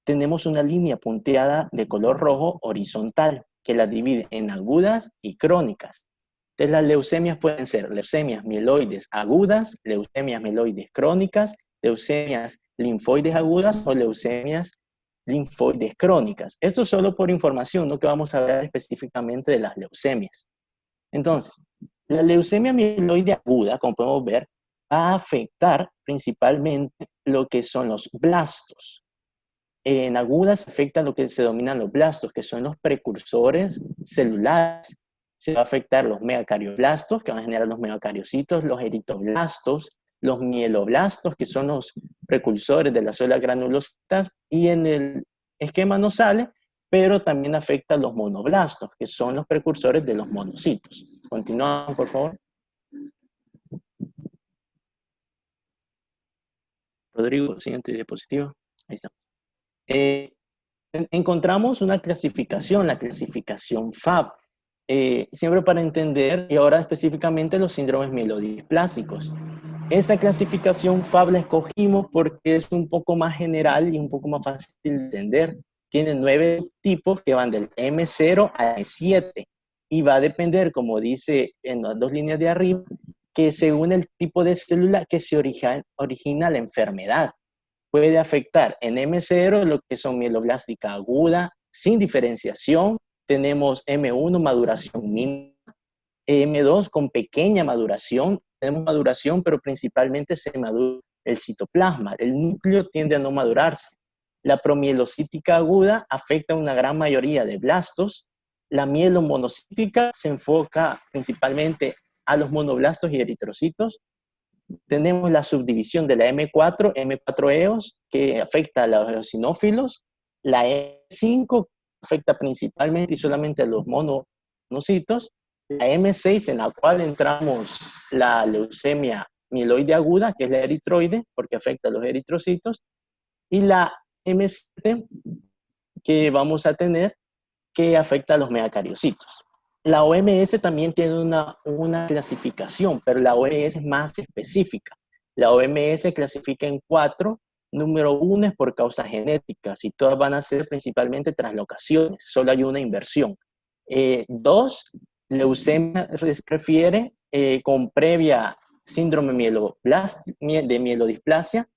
Speaker 5: tenemos una línea punteada de color rojo horizontal que la divide en agudas y crónicas. Entonces las leucemias pueden ser leucemias mieloides agudas, leucemias mieloides crónicas, leucemias linfoides agudas o leucemias linfoides crónicas. Esto solo por información, no que vamos a hablar específicamente de las leucemias. Entonces, la leucemia mieloide aguda, como podemos ver, va a afectar principalmente lo que son los blastos. En agudas afecta lo que se denominan los blastos, que son los precursores celulares. Se va a afectar los megacardioblastos, que van a generar los megacariocitos, los eritroblastos, los mieloblastos, que son los precursores de las células granulocitas, y en el esquema no sale, pero también afecta a los monoblastos, que son los precursores de los monocitos. Continuamos, por favor. Rodrigo, siguiente diapositiva. Ahí está. Encontramos una clasificación, la clasificación FAB, siempre para entender, y ahora específicamente los síndromes mielodisplásicos. Esta clasificación FAB la escogimos porque es un poco más general y un poco más fácil de entender. Tiene 9 tipos que van del M0 a M7 y va a depender, como dice en las 2 líneas de arriba, que según el tipo de célula que se origina la enfermedad. Puede afectar en M0 lo que son mieloblástica aguda, sin diferenciación. Tenemos M1, maduración mínima. M2 con pequeña maduración. Tenemos maduración, pero principalmente se madura el citoplasma. El núcleo tiende a no madurarse. La promielocítica aguda afecta a una gran mayoría de blastos. La mielomonocítica se enfoca principalmente a los monoblastos y eritrocitos. Tenemos la subdivisión de la M4, M4-EOS, que afecta a los eosinófilos. La M5 afecta principalmente y solamente a los monocitos. La M6, en la cual entramos la leucemia mieloide aguda, que es la eritroide, porque afecta a los eritrocitos. Y la M7, que vamos a tener, que afecta a los megacariocitos. La OMS también tiene una clasificación, pero la OMS es más específica. La OMS clasifica en 4. Número 1 es por causas genéticas y todas van a ser principalmente translocaciones. Solo hay una inversión. 2, leucemia refiere con previa síndrome de mielodisplasia.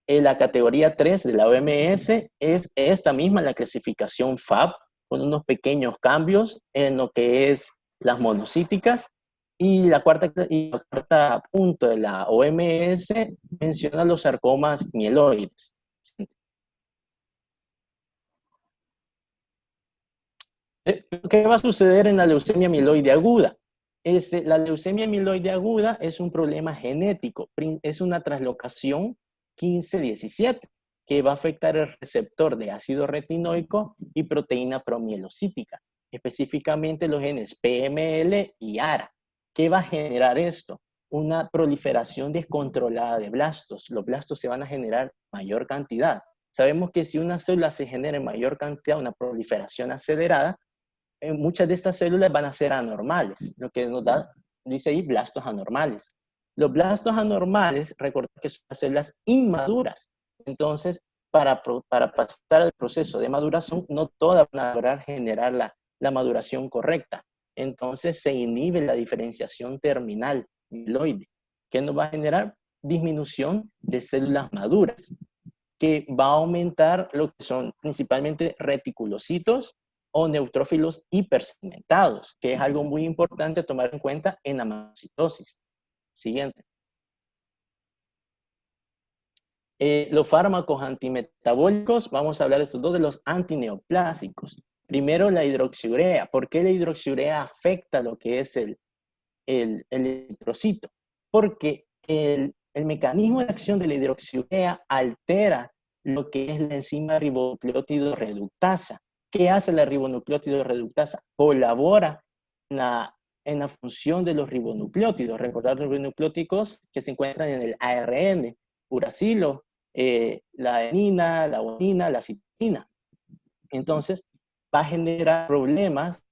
Speaker 5: La categoría 3 de la OMS es esta misma, la clasificación FAB, con unos pequeños cambios en lo que es las monocíticas. Y la cuarta punto de la OMS menciona los sarcomas mieloides. ¿Qué va a suceder en la leucemia mieloide aguda? La leucemia mieloide aguda es un problema genético, es una translocación 15-17 que va a afectar el receptor de ácido retinoico y proteína promielocítica, específicamente los genes PML y ARA. ¿Qué va a generar esto? Una proliferación descontrolada de blastos. Los blastos se van a generar mayor cantidad. Sabemos que si una célula se genera en mayor cantidad, una proliferación acelerada, muchas de estas células van a ser anormales, lo que nos da, dice ahí, blastos anormales. Los blastos anormales, recordad que son células inmaduras. Entonces, para pasar al proceso de maduración, no todas van a lograr generar la maduración correcta. Entonces, se inhibe la diferenciación terminal mieloide, que nos va a generar disminución de células maduras, que va a aumentar lo que son principalmente reticulocitos o neutrófilos hipersegmentados, que es algo muy importante tomar en cuenta en la mamocitosis. Siguiente. Los fármacos antimetabólicos, vamos a hablar de estos dos, de los antineoplásicos. Primero, la hidroxiurea. ¿Por qué la hidroxiurea afecta lo que es el eritrocito? Porque el mecanismo de acción de la hidroxiurea altera lo que es la enzima ribonucleótido reductasa. ¿Qué hace la ribonucleótido reductasa? Colabora en la función de los ribonucleótidos. Recordar los ribonucleóticos que se encuentran en el ARN, uracilo, la adenina, la guanina, la citina. Entonces, va a generar problemas.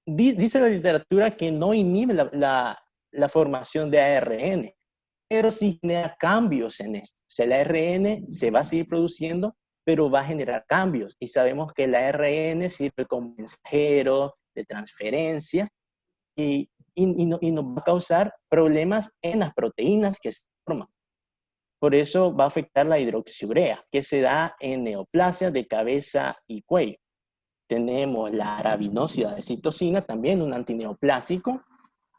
Speaker 5: Dice la literatura que no inhibe la formación de ARN, pero sí genera cambios en esto. O sea, el ARN se va a seguir produciendo, pero va a generar cambios. Y sabemos que el ARN sirve como mensajero de transferencia y nos va a causar problemas en las proteínas que se forman. Por eso va a afectar la hidroxiurea, que se da en neoplasias de cabeza y cuello. Tenemos la arabinósida de citosina, también un antineoplásico,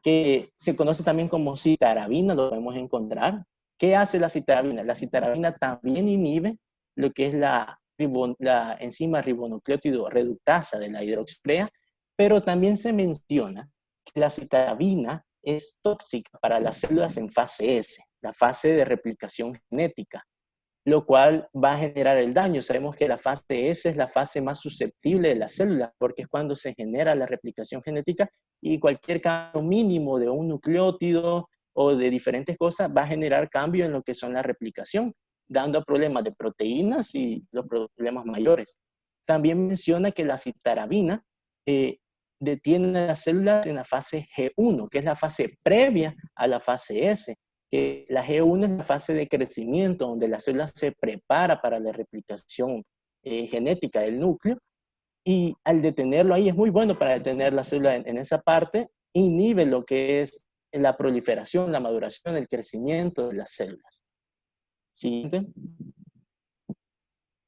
Speaker 5: que se conoce también como citarabina, lo podemos encontrar. ¿Qué hace la citarabina? La citarabina también inhibe lo que es la la enzima ribonucleótido reductasa de la hidroxiurea, pero también se menciona que la citarabina es tóxica para las células en fase S, la fase de replicación genética, lo cual va a generar el daño. Sabemos que la fase S es la fase más susceptible de las células porque es cuando se genera la replicación genética y cualquier cambio mínimo de un nucleótido o de diferentes cosas va a generar cambio en lo que son la replicación, dando problemas de proteínas y los problemas mayores. También menciona que la citarabina detiene las células en la fase G1, que es la fase previa a la fase S. Que la G1 es la fase de crecimiento, donde la célula se prepara para la replicación genética del núcleo, y al detenerlo ahí es muy bueno para detener la célula en esa parte, inhibe lo que es la proliferación, la maduración, el crecimiento de las células. Siguiente.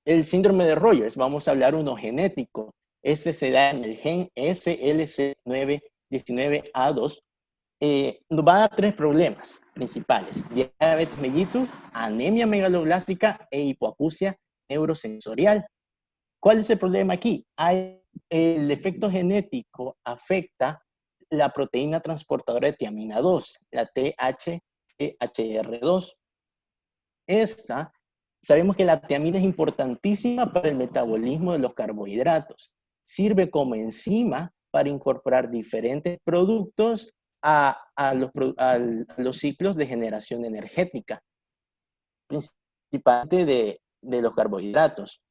Speaker 5: El síndrome de Rogers, vamos a hablar uno genético. Este se da en el gen SLC919A2. Nos va a dar tres problemas principales: diabetes mellitus, anemia megaloblástica e hipoacusia neurosensorial. ¿Cuál es el problema aquí? El efecto genético afecta la proteína transportadora de tiamina 2, la THR2. Sabemos que la tiamina es importantísima para el metabolismo de los carbohidratos. Sirve como enzima para incorporar diferentes productos a los ciclos de generación energética, principalmente de los carbohidratos.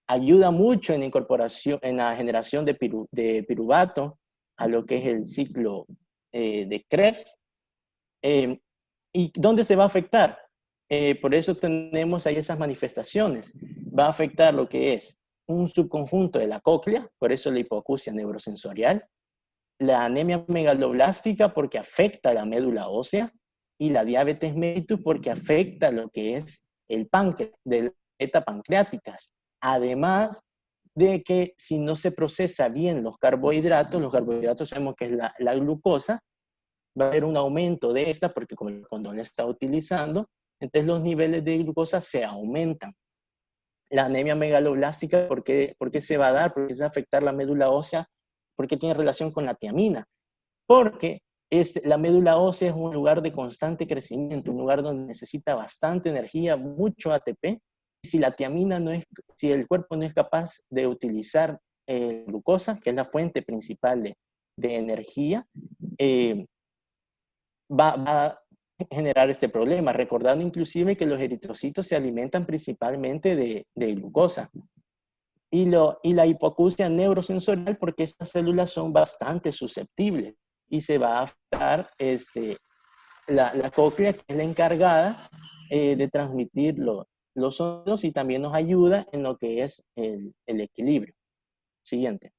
Speaker 5: Ayuda mucho en la incorporación, en la generación de piruvato a lo que es el ciclo de Krebs. ¿Y dónde se va a afectar? Por eso tenemos ahí esas manifestaciones. Va a afectar lo que es un subconjunto de la cóclea, por eso la hipoacusia neurosensorial, la anemia megaloblástica porque afecta la médula ósea, y la diabetes mellitus porque afecta lo que es el páncreas, de las beta pancreáticas. Además de que si no se procesa bien los carbohidratos sabemos que es la glucosa, va a haber un aumento de esta porque cuando la está utilizando, entonces los niveles de glucosa se aumentan. La anemia megaloblástica, ¿por qué se va a dar? Porque se va a afectar la médula ósea, porque tiene relación con la tiamina. Porque la médula ósea es un lugar de constante crecimiento, un lugar donde necesita bastante energía, mucho ATP. Y si la tiamina si el cuerpo no es capaz de utilizar glucosa, que es la fuente principal de energía, va a generar este problema, recordando inclusive que los eritrocitos se alimentan principalmente de glucosa. Y la hipoacusia neurosensorial porque estas células son bastante susceptibles y se va a afectar la cóclea, que es la encargada de transmitir los sonidos, y también nos ayuda en lo que es el equilibrio. Siguiente.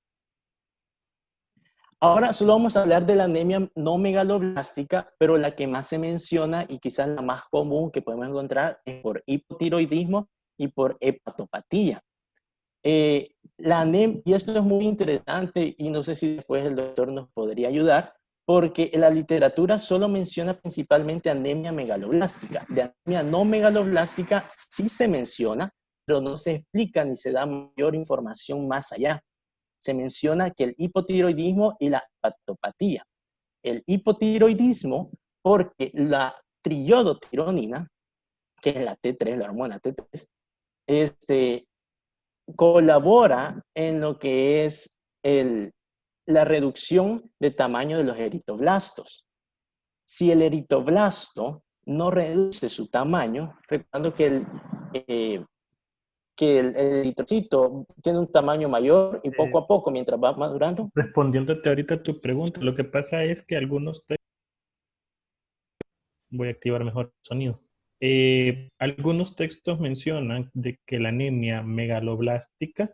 Speaker 5: Ahora solo vamos a hablar de la anemia no megaloblástica, pero la que más se menciona y quizás la más común que podemos encontrar es por hipotiroidismo y por hepatopatía. Y esto es muy interesante y no sé si después el doctor nos podría ayudar, porque la literatura solo menciona principalmente anemia megaloblástica. De anemia no megaloblástica sí se menciona, pero no se explica ni se da mayor información más allá. Se menciona que el hipotiroidismo y la hepatopatía. El hipotiroidismo porque la triodotironina, que es la T3, la hormona T3, colabora en lo que es la reducción de tamaño de los eritoblastos. Si el eritoblasto no reduce su tamaño, recordando que el eritrocito tiene un tamaño mayor y poco a poco, mientras va madurando.
Speaker 3: Respondiéndote ahorita a tu pregunta, lo que pasa es que algunos textos, voy a activar mejor el sonido. Algunos textos mencionan de que la anemia megaloblástica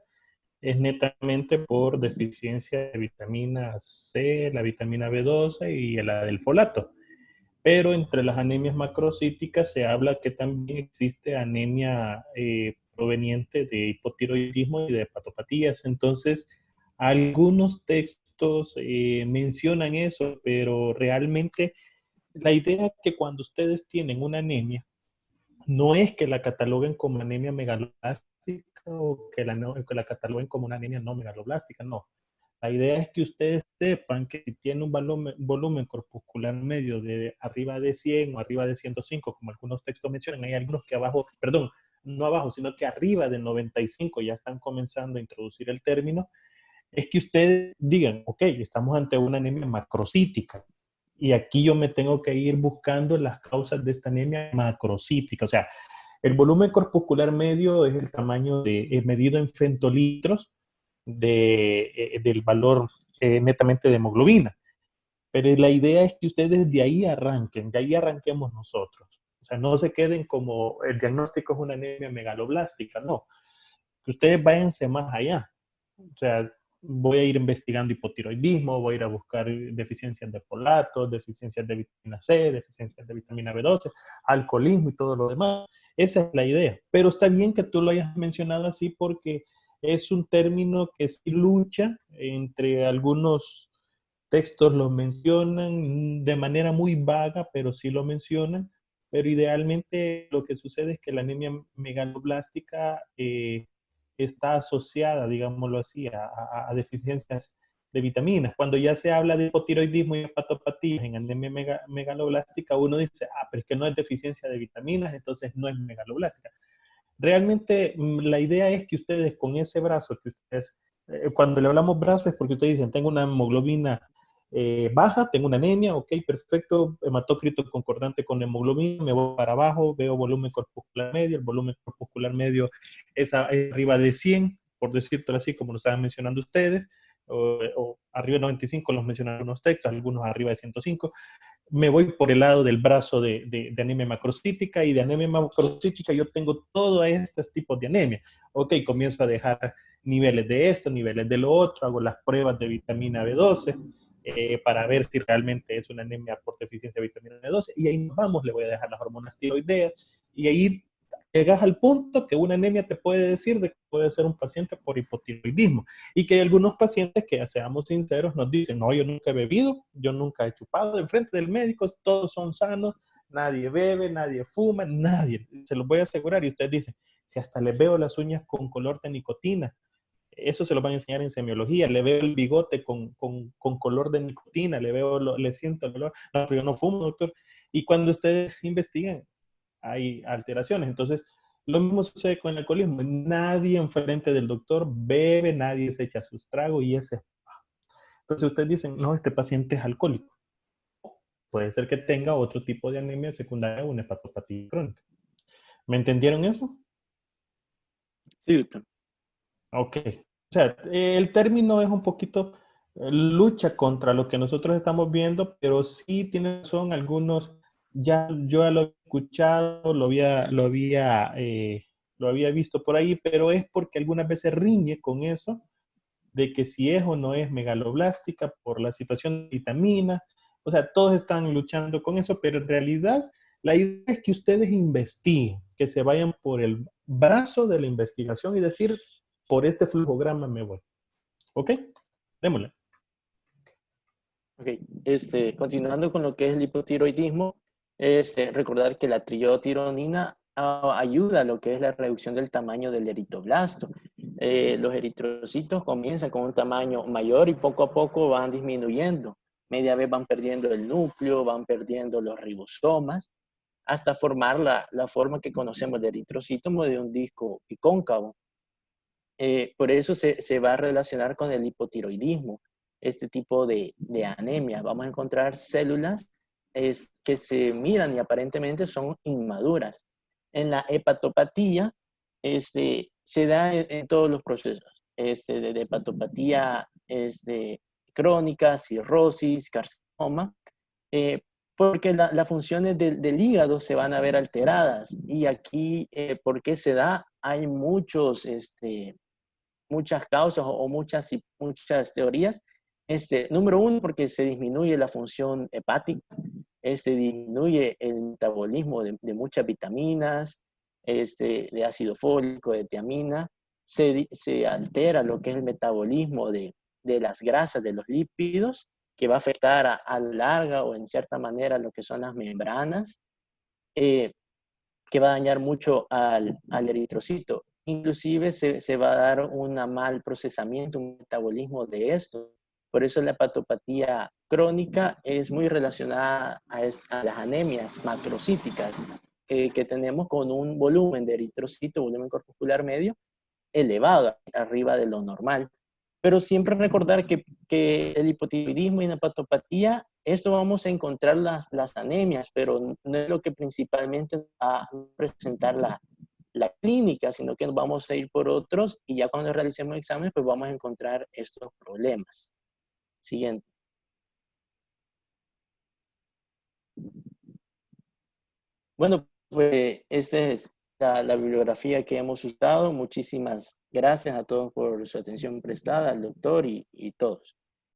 Speaker 3: es netamente por deficiencia de vitamina C, la vitamina B12 y la del folato. Pero entre las anemias macrocíticas se habla que también existe anemia proveniente de hipotiroidismo y de hepatopatías. Entonces, algunos textos mencionan eso, pero realmente la idea es que cuando ustedes tienen una anemia, no es que la cataloguen como anemia megaloblástica, megaloblástica o que que la cataloguen como una anemia no megaloblástica, no. La idea es que ustedes sepan que si tiene un volumen corpuscular medio de arriba de 100 o arriba de 105, como algunos textos mencionan, hay algunos que abajo, perdón, no abajo, sino que arriba de 95 ya están comenzando a introducir el término, es que ustedes digan, ok, estamos ante una anemia macrocítica. Y aquí yo me tengo que ir buscando las causas de esta anemia macrocítica. O sea, el volumen corpuscular medio es el tamaño medido en femtolitros del valor netamente de hemoglobina. Pero la idea es que ustedes de ahí arranquen, de ahí arranquemos nosotros. O sea, no se queden como el diagnóstico es una anemia megaloblástica, no. Que ustedes váyanse más allá. O sea, voy a ir investigando hipotiroidismo, voy a ir a buscar deficiencias de folato, deficiencias de vitamina C, deficiencias de vitamina B12, alcoholismo y todo lo demás. Esa es la idea. Pero está bien que tú lo hayas mencionado así porque es un término que sí lucha entre algunos textos lo mencionan de manera muy vaga, pero sí lo mencionan. Pero idealmente lo que sucede es que la anemia megaloblástica está asociada, digámoslo así, a deficiencias de vitaminas. Cuando ya se habla de hipotiroidismo y hepatopatías en anemia megaloblástica, uno dice, pero es que no es deficiencia de vitaminas, entonces no es megaloblástica. Realmente la idea es que ustedes con ese brazo, que ustedes, cuando le hablamos brazo es porque ustedes dicen, tengo una hemoglobina baja, tengo una anemia, ok, perfecto, hematócrito concordante con hemoglobina, me voy para abajo, veo volumen corpuscular medio, el volumen corpuscular medio es arriba de 100, por decirlo así, como lo estaban mencionando ustedes, o arriba de 95 los mencionaron unos textos, algunos arriba de 105, me voy por el lado del brazo de anemia macrocítica, y de anemia macrocítica yo tengo todos estos tipos de anemia. Ok, comienzo a dejar niveles de esto, niveles de lo otro, hago las pruebas de vitamina B12 para ver si realmente es una anemia por deficiencia de vitamina B12, y ahí nos vamos, le voy a dejar las hormonas tiroideas, y ahí llegas al punto que una anemia te puede decir de que puede ser un paciente por hipotiroidismo, y que hay algunos pacientes que, seamos sinceros, nos dicen, no, yo nunca he bebido, yo nunca he chupado, enfrente del médico todos son sanos, nadie bebe, nadie fuma, nadie, se los voy a asegurar, y ustedes dicen, si hasta les veo las uñas con color de nicotina, eso se lo van a enseñar en semiología, le veo el bigote con color de nicotina, le siento el olor, no, pero yo no fumo, doctor, y cuando ustedes investigan, hay alteraciones. Entonces, lo mismo sucede con el alcoholismo. Nadie enfrente del doctor bebe, nadie se echa sus tragos y ese. Entonces, ustedes dicen, no, este paciente es alcohólico. Puede ser que tenga otro tipo de anemia secundaria o una hepatopatía crónica. ¿Me entendieron eso?
Speaker 5: Sí, doctor.
Speaker 3: Ok. O sea, el término es un poquito lucha contra lo que nosotros estamos viendo, pero sí tiene razón algunos. Ya yo ya lo he escuchado, lo había visto por ahí, pero es porque algunas veces riñe con eso, de que si es o no es megaloblástica por la situación de vitamina. O sea, todos están luchando con eso, pero en realidad la idea es que ustedes investiguen, que se vayan por el brazo de la investigación y decir, por este flujograma me voy. ¿Ok? Démosle.
Speaker 5: Ok, continuando con lo que es el hipotiroidismo, recordar que la triotironina ayuda a lo que es la reducción del tamaño del eritroblasto. Los eritrocitos comienzan con un tamaño mayor y poco a poco van disminuyendo. Media vez van perdiendo el núcleo, van perdiendo los ribosomas, hasta formar la forma que conocemos de eritrocito como de un disco bicóncavo. Por eso se va a relacionar con el hipotiroidismo, este tipo de anemia. Vamos a encontrar células que se miran y aparentemente son inmaduras. En la hepatopatía se da en todos los procesos, de hepatopatía crónica, cirrosis, carcinoma, porque las funciones del hígado se van a ver alteradas. Y aquí, ¿por qué se da? Hay muchas causas o muchas teorías. Número uno, porque se disminuye la función hepática, disminuye el metabolismo de muchas vitaminas, de ácido fólico, de tiamina, se altera lo que es el metabolismo de las grasas, de los lípidos, que va a afectar a la larga o en cierta manera lo que son las membranas, que va a dañar mucho al eritrocito. inclusive se va a dar un mal procesamiento, un metabolismo de esto. Por eso la hepatopatía crónica es muy relacionada a las anemias macrocíticas que tenemos con un volumen de eritrocito, volumen corpuscular medio, elevado, arriba de lo normal. Pero siempre recordar que el hipotiroidismo y la hepatopatía, esto vamos a encontrar las anemias, pero no es lo que principalmente va a presentar la clínica, sino que nos vamos a ir por otros y ya cuando realicemos exámenes, pues vamos a encontrar estos problemas. Siguiente. Bueno, pues esta es la bibliografía que hemos usado. Muchísimas gracias a todos por su atención prestada, al doctor y todos.